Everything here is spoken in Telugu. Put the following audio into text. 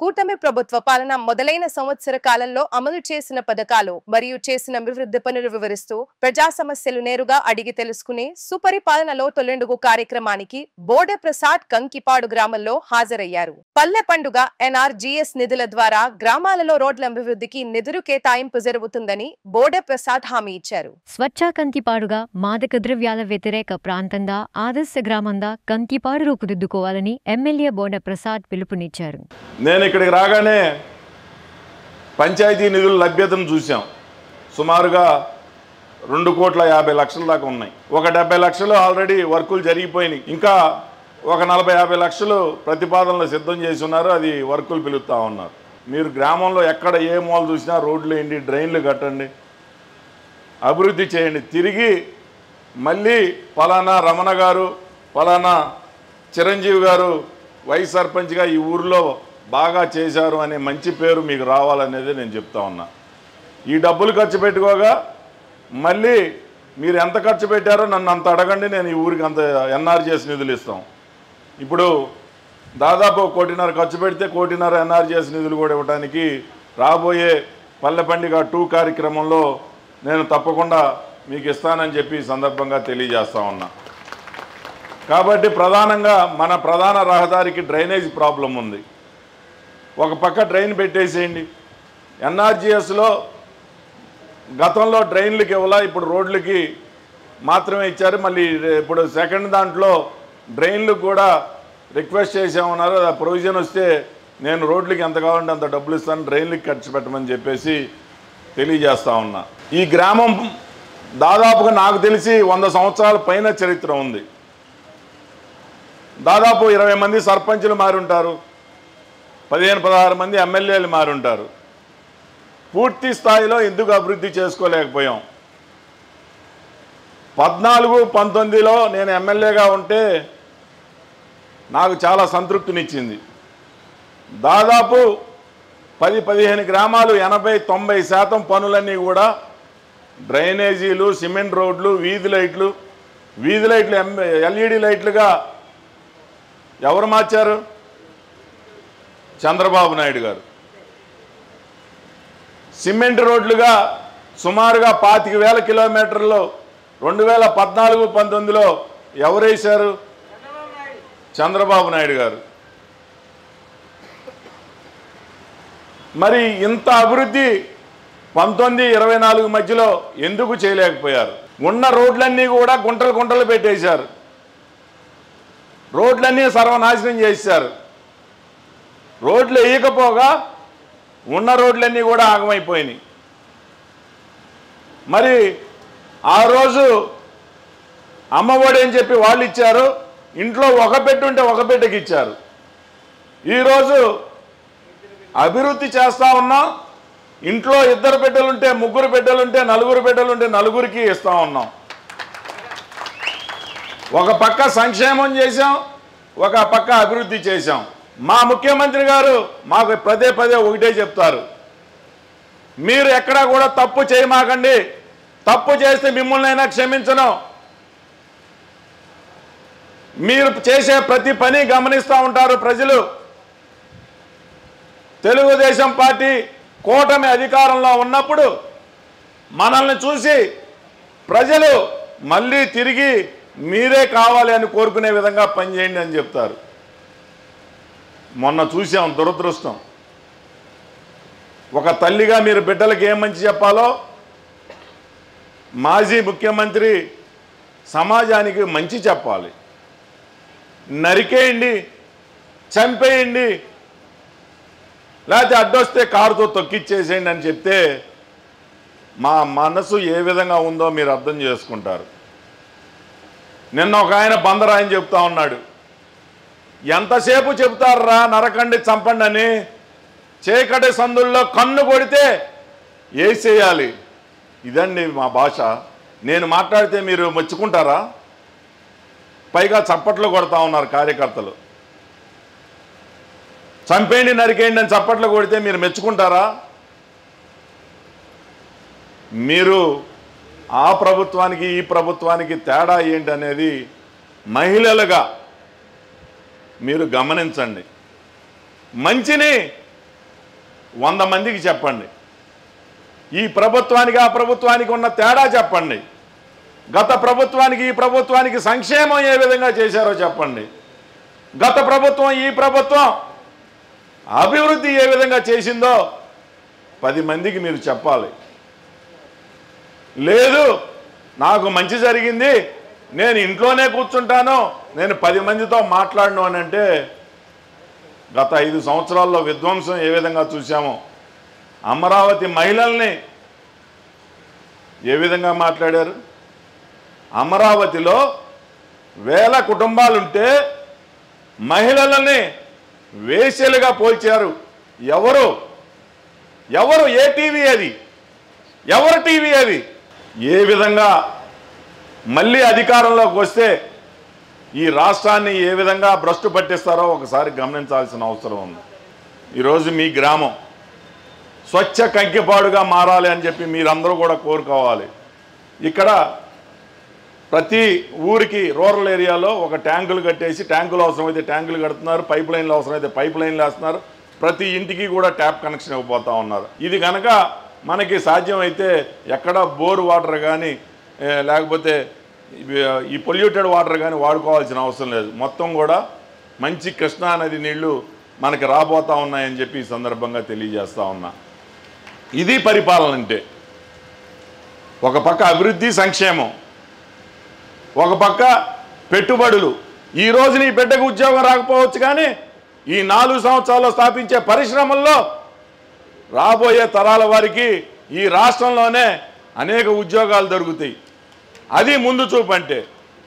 కూటమి ప్రభుత్వ పాలన మొదలైన సంవత్సర కాలంలో అమలు చేసిన పథకాలు మరియు చేసిన అభివృద్ధి పనులు వివరిస్తూ ప్రజా సమస్యలు నేరుగా అడిగి తెలుసుకునే సుపరిపాలనలో తొలెండుగు కార్యక్రమానికి బోడే ప్రసాద్ కంకిపాడు గ్రామంలో హాజరయ్యారు. పల్లె పండుగ ఎన్ఆర్జీఎస్ నిధుల ద్వారా గ్రామాలలో రోడ్ల అభివృద్ధికి నిధులు కేటాయింపు జరుగుతుందని బోడే ప్రసాద్ హామీ ఇచ్చారు. స్వచ్ఛ కంకిపాడుగా మాదక ద్రవ్యాల వ్యతిరేక ప్రాంతంగా ఆదర్శ గ్రామంగా కంకిపాడు రూపుదిద్దుకోవాలని ఎమ్మెల్యే బోడే ప్రసాద్ పిలుపునిచ్చారు. నేను ఇక్కడికి రాగానే పంచాయతీ నిధుల లభ్యతను చూసాం. సుమారుగా 2,50,00,000 దాకా ఉన్నాయి. ఒక 70 లక్షలు ఆల్రెడీ వర్కులు జరిగిపోయినాయి. ఇంకా ఒక 40-50 లక్షలు ప్రతిపాదనలు సిద్ధం చేసి ఉన్నారు. అది వర్కులు పిలుస్తూ ఉన్నారు. మీరు గ్రామంలో ఎక్కడ ఏ మూల చూసినా రోడ్లు వేయండి, డ్రైన్లు కట్టండి, అభివృద్ధి చేయండి. తిరిగి మళ్ళీ ఫలానా రమణ గారు, ఫలానా చిరంజీవి గారు వైస్ సర్పంచ్గా ఈ ఊరిలో బాగా చేశారు అనే మంచి పేరు మీకు రావాలనేది నేను చెప్తా ఉన్నా. ఈ డబ్బులు ఖర్చు పెట్టుకోగా మళ్ళీ మీరు ఎంత ఖర్చు పెట్టారో నన్ను అంత అడగండి, నేను ఈ ఊరికి అంత ఎన్ఆర్జీఎస్ నిధులు ఇస్తాం. ఇప్పుడు దాదాపు 1,50,00,000 ఖర్చు పెడితే 1,50,00,000 ఎన్ఆర్జీఎస్ నిధులు కూడా ఇవ్వడానికి రాబోయే పల్లె పండుగ 2 కార్యక్రమంలో నేను తప్పకుండా మీకు ఇస్తానని చెప్పి ఈ సందర్భంగా తెలియజేస్తా ఉన్నా. కాబట్టి ప్రధానంగా మన ప్రధాన రహదారికి డ్రైనేజ్ ప్రాబ్లం ఉంది. ఒక పక్క డ్రైన్ పెట్టేసేయండి. ఎన్ఆర్జీఎస్లో గతంలో డ్రైన్లకి ఇవ్వాలా, ఇప్పుడు రోడ్లకి మాత్రమే ఇచ్చారు. మళ్ళీ ఇప్పుడు సెకండ్ దాంట్లో డ్రైన్లకు కూడా రిక్వెస్ట్ చేసామన్నారు. ఆ ప్రొవిజన్ వస్తే నేను రోడ్లకి ఎంత కావాలంటే అంత డబ్బులు ఇస్తాను, డ్రైన్లకి ఖర్చు పెట్టమని చెప్పేసి తెలియజేస్తా ఉన్నా. ఈ గ్రామం దాదాపుగా నాకు తెలిసి 100 సంవత్సరాల పైన చరిత్ర ఉంది. దాదాపు 20 మంది సర్పంచులు మారుంటారు, 15-16 మంది ఎమ్మెల్యేలు మారుంటారు. పూర్తి స్థాయిలో ఎందుకు అభివృద్ధి చేసుకోలేకపోయాం? 14-19లో నేను ఎమ్మెల్యేగా ఉంటే నాకు చాలా సంతృప్తినిచ్చింది. దాదాపు 10-15 గ్రామాలు 80-90% పనులన్నీ కూడా డ్రైనేజీలు, సిమెంట్ రోడ్లు, వీధి లైట్లు ఎల్ఈడి లైట్లుగా ఎవరు మార్చారు? చంద్రబాబు నాయుడు గారు. సిమెంట్ రోడ్లుగా సుమారుగా 25,000 కిలోమీటర్లు 2014-19లో ఎవరు వేశారు? చంద్రబాబు నాయుడు గారు. మరి ఇంత అభివృద్ధి 19-24 మధ్యలో ఎందుకు చేయలేకపోయారు? ఉన్న రోడ్లన్నీ కూడా గుంటలు పెట్టేశారు. రోడ్లన్నీ సర్వనాశనం చేశారు. రోడ్లు వేయకపోగా ఉన్న రోడ్లన్నీ కూడా ఆగమైపోయినాయి. మరి ఆ రోజు అమ్మఒడి అని చెప్పి వాళ్ళు ఇచ్చారు. ఇంట్లో ఒక పెట్టు ఉంటే ఒక పెట్టెకి ఇచ్చారు. ఈరోజు అభివృద్ధి చేస్తూ ఉన్నాం. ఇంట్లో 2 బిడ్డలుంటే 3 బిడ్డలుంటే 4 బిడ్డలుంటే 4కి ఇస్తూ ఉన్నాం. ఒక పక్క సంక్షేమం చేశాం, ఒక పక్క అభివృద్ధి చేశాం. మా ముఖ్యమంత్రి గారు మాకు పదే ఒకటే చెప్తారు, మీరు ఎక్కడా కూడా తప్పు చేయమాకండి, తప్పు చేస్తే మిమ్మల్నైనా క్షమించను, మీరు చేసే ప్రతి పని గమనిస్తూ ఉంటారు ప్రజలు. తెలుగుదేశం పార్టీ కూటమి అధికారంలో ఉన్నప్పుడు మనల్ని చూసి ప్రజలు మళ్ళీ తిరిగి మీరే కావాలి అని కోరుకునే విధంగా పనిచేయండి అని చెప్తారు. మొన్న చూసాం దురదృష్టం. ఒక తల్లిగా మీరు బిడ్డలకు ఏం మంచి చెప్పాలో మాజీ ముఖ్యమంత్రి సమాజానికి మంచి చెప్పాలి. నరికేయండి, చంపేయండి, లేకపోతే అడ్డొస్తే కారుతో తొక్కిచ్చేసేయండి అని చెప్తే మా మనసు ఏ విధంగా ఉందో మీరు అర్థం చేసుకుంటారు. నిన్న ఒక ఆయన బందరాయన చెప్తా ఉన్నాడు, ఎంతసేపు చెప్తారా నరకండి చంపండి అని, చీకటి సందుల్లో కన్ను కొడితే వేసేయాలి. ఇదండి మా భాష. నేను మాట్లాడితే మీరు మెచ్చుకుంటారా? పైగా చప్పట్లు కొడతా ఉన్నారు కార్యకర్తలు. చంపేయండి, నరికేయండి అని చప్పట్లు కొడితే మీరు మెచ్చుకుంటారా? మీరు ఆ ప్రభుత్వానికి ఈ ప్రభుత్వానికి తేడా ఏంటి అనేది మహిళలుగా మీరు గమనించండి. మంచిని 100 మందికి చెప్పండి. ఈ ప్రభుత్వానికి ఆ ప్రభుత్వానికి ఉన్న తేడా చెప్పండి. గత ప్రభుత్వానికి ఈ ప్రభుత్వానికి సంక్షేమం ఏ విధంగా చేశారో చెప్పండి. గత ప్రభుత్వం ఈ ప్రభుత్వం అభివృద్ధి ఏ విధంగా చేసిందో 10 మందికి మీరు చెప్పాలి. లేదు నాకు మంచి జరిగింది, నేను ఇంట్లోనే కూర్చుంటాను, నేను 10 మందితో మాట్లాడను అని అంటే, గత 5 సంవత్సరాల్లో విధ్వంసం ఏ విధంగా చూసామో, అమరావతి మహిళల్ని ఏ విధంగా మాట్లాడారు, అమరావతిలో వేల కుటుంబాలుంటే మహిళలని వేశ్యలుగా పోల్చారు. ఎవరు ఏ టీవీ అది, ఎవరు టీవీ అది? ఏ విధంగా మళ్ళీ అధికారంలోకి వస్తే ఈ రాష్ట్రాన్ని ఏ విధంగా భ్రష్టు పట్టిస్తారో ఒకసారి గమనించాల్సిన అవసరం ఉంది. ఈరోజు మీ గ్రామం స్వచ్ఛ కంకిపాడుగా మారాలి అని చెప్పి మీరందరూ కూడా కోరుకోవాలి. ఇక్కడ ప్రతి ఊరికి రూరల్ ఏరియాలో ఒక ట్యాంకులు కట్టేసి, ట్యాంకులు అవసరమైతే ట్యాంకులు కడుతున్నారు, పైప్ లైన్లు అవసరమైతే పైప్ లైన్లు వేస్తున్నారు, ప్రతి ఇంటికి కూడా ట్యాప్ కనెక్షన్ ఇవ్వబోతూ ఉన్నారు. ఇది కనుక మనకి సాధ్యమైతే ఎక్కడ బోర్ వాటర్ కానీ లేకపోతే ఈ పొల్యూటెడ్ వాటర్ కానీ వాడుకోవాల్సిన అవసరం లేదు. మొత్తం కూడా మంచి కృష్ణా నది నీళ్లు మనకి రాబోతూ ఉన్నాయని చెప్పి ఈ సందర్భంగా తెలియజేస్తూ ఉన్నా. ఇది పరిపాలన అంటే. ఒక పక్క అభివృద్ధి సంక్షేమం, ఒక పక్క పెట్టుబడులు. ఈరోజు నీ బిడ్డకు ఉద్యోగం రాకపోవచ్చు, కానీ ఈ 4 సంవత్సరాల్లో స్థాపించే పరిశ్రమల్లో రాబోయే తరాల వారికి ఈ రాష్ట్రంలోనే అనేక ఉద్యోగాలు దొరుకుతాయి. అది ముందు చూపు అంటే.